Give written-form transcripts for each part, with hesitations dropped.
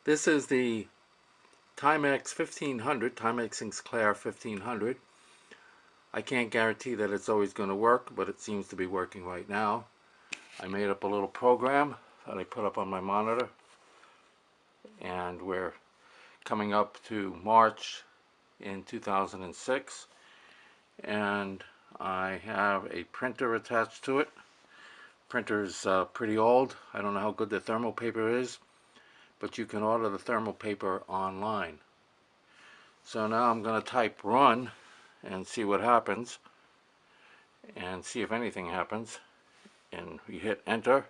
This is the Timex 1500, timex-sinclair 1500. I can't guarantee that it's always going to work, but it seems to be working right now. I made up a little program that I put up on my monitor, and we're coming up to March in 2006, and I have a printer attached to it. Printer's pretty old. I don't know how good the thermal paper is, but you can order the thermal paper online. So now I'm going to type run and see what happens, and see if anything happens. And we hit enter,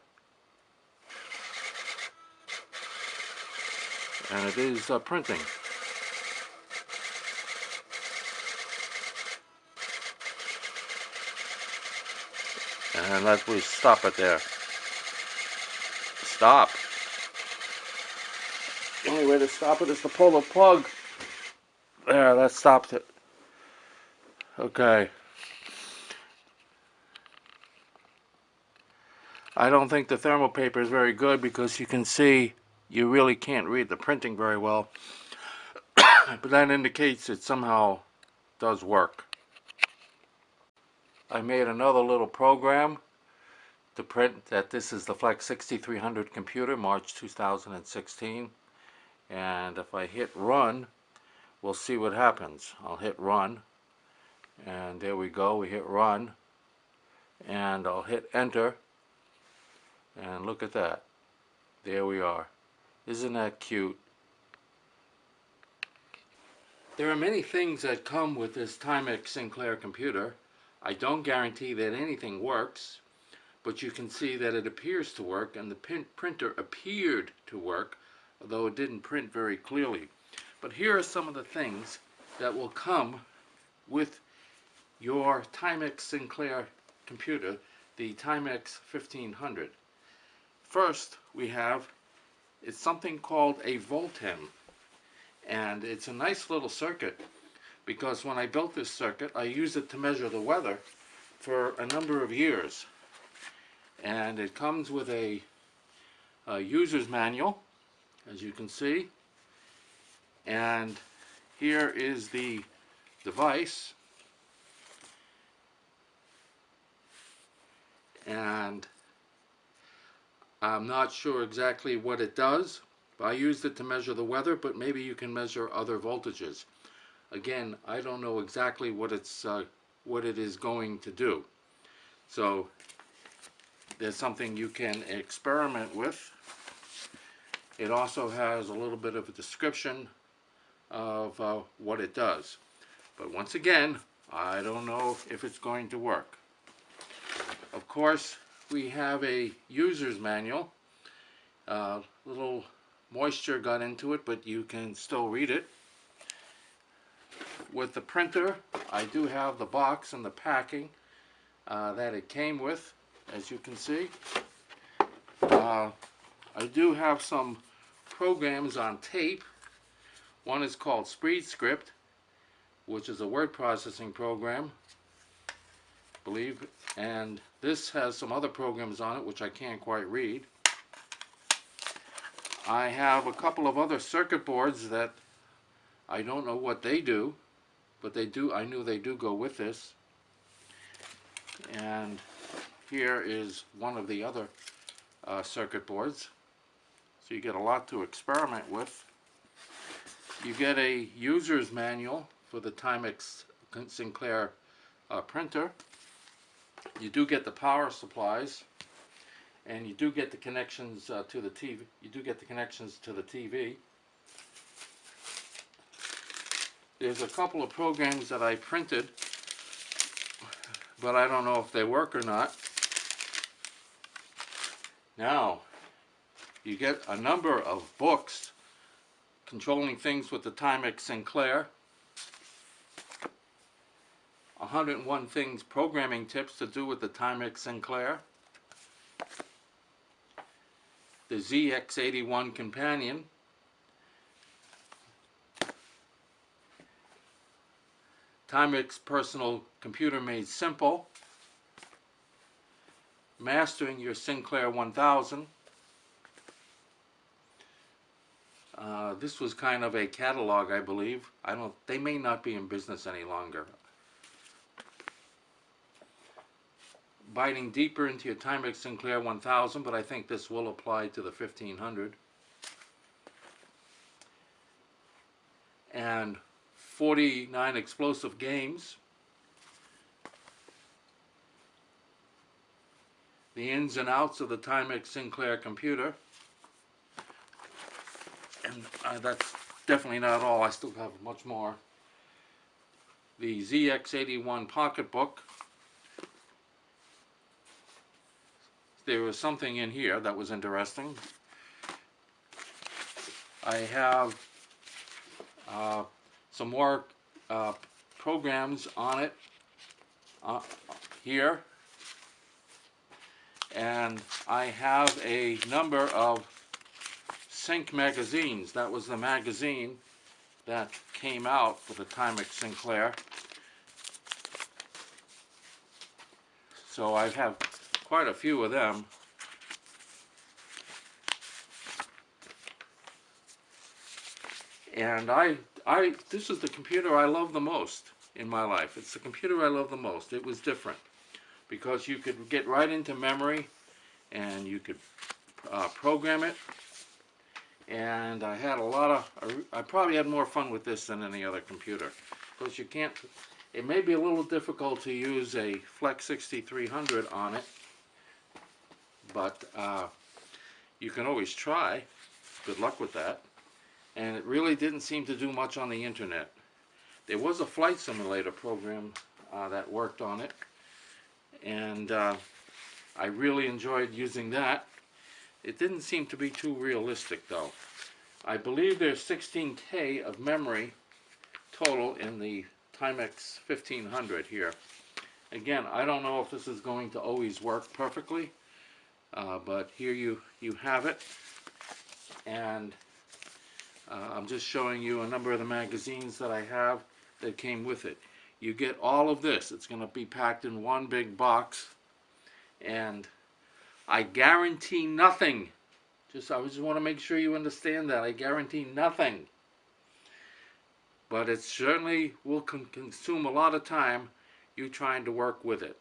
and it is printing. And let me stop it there. Stop. The only way to stop it is to pull the plug. There, that stopped it. Okay. I don't think the thermal paper is very good because you can see you really can't read the printing very well. But that indicates it somehow does work. I made another little program to print that this is the Flex 6300 computer, March 2016. And if I hit run, we'll see what happens. I'll hit run, and there we go. We hit run, and I'll hit enter, and look at that. There we are. Isn't that cute? There are many things that come with this timex-sinclair computer. I don't guarantee that anything works, but you can see that it appears to work, and the printer appeared to work, although it didn't print very clearly. But here are some of the things that will come with your timex-sinclair computer, the Timex 1500. First, we have, it's something called a Voltem, and it's a nice little circuit because when I built this circuit, I used it to measure the weather for a number of years. And it comes with a user's manual, as you can see, and here is the device, and I'm not sure exactly what it does. I used it to measure the weather, but maybe you can measure other voltages. Again, I don't know exactly what it is going to do. So there's something you can experiment with. It also has a little bit of a description of what it does. But once again, I don't know if it's going to work. Of course, we have a user's manual. Little moisture got into it, but you can still read it. With the printer, I do have the box and the packing that it came with, as you can see. I do have some programs on tape. One is called SpeedScript, which is a word processing program, I believe, and this has some other programs on it which I can't quite read. I have a couple of other circuit boards that I don't know what they do, but they do. I knew they do go with this. And here is one of the other circuit boards. So you get a lot to experiment with. You get a user's manual for the timex-sinclair printer. You do get the power supplies, and you do get the connections to the TV. You do get the connections to the TV. There's a couple of programs that I printed, but I don't know if they work or not. Now, you get a number of books controlling things with the timex-sinclair. 101 things, programming tips to do with the timex-sinclair. The ZX81 companion. Timex Personal Computer Made Simple. Mastering Your Sinclair 1000. This was kind of a catalog, I believe. They may not be in business any longer. Biting deeper into your Timex-Sinclair 1000, but I think this will apply to the 1500. And 49 explosive games. The ins and outs of the Timex-Sinclair computer. And that's definitely not all. I still have much more. The ZX81 pocketbook. There was something in here that was interesting. I have some more programs on it here, and I have a number of Sync magazines. That was the magazine that came out for the Timex-Sinclair. So I have quite a few of them. And this is the computer I love the most in my life. It's the computer I love the most. It was different because you could get right into memory and you could program it. And I had I probably had more fun with this than any other computer, because you can't, it may be a little difficult to use a Flex 6300 on it, but you can always try. Good luck with that. And it really didn't seem to do much on the internet. There was a flight simulator program that worked on it, and I really enjoyed using that. It didn't seem to be too realistic though. I believe there's 16K of memory total in the Timex 1500 here. Again, I don't know if this is going to always work perfectly, but here you have it. And I'm just showing you a number of the magazines that I have that came with it. You get all of this. It's going to be packed in one big box, and I guarantee nothing. I just want to make sure you understand that. I guarantee nothing. But it certainly will consume a lot of time you trying to work with it.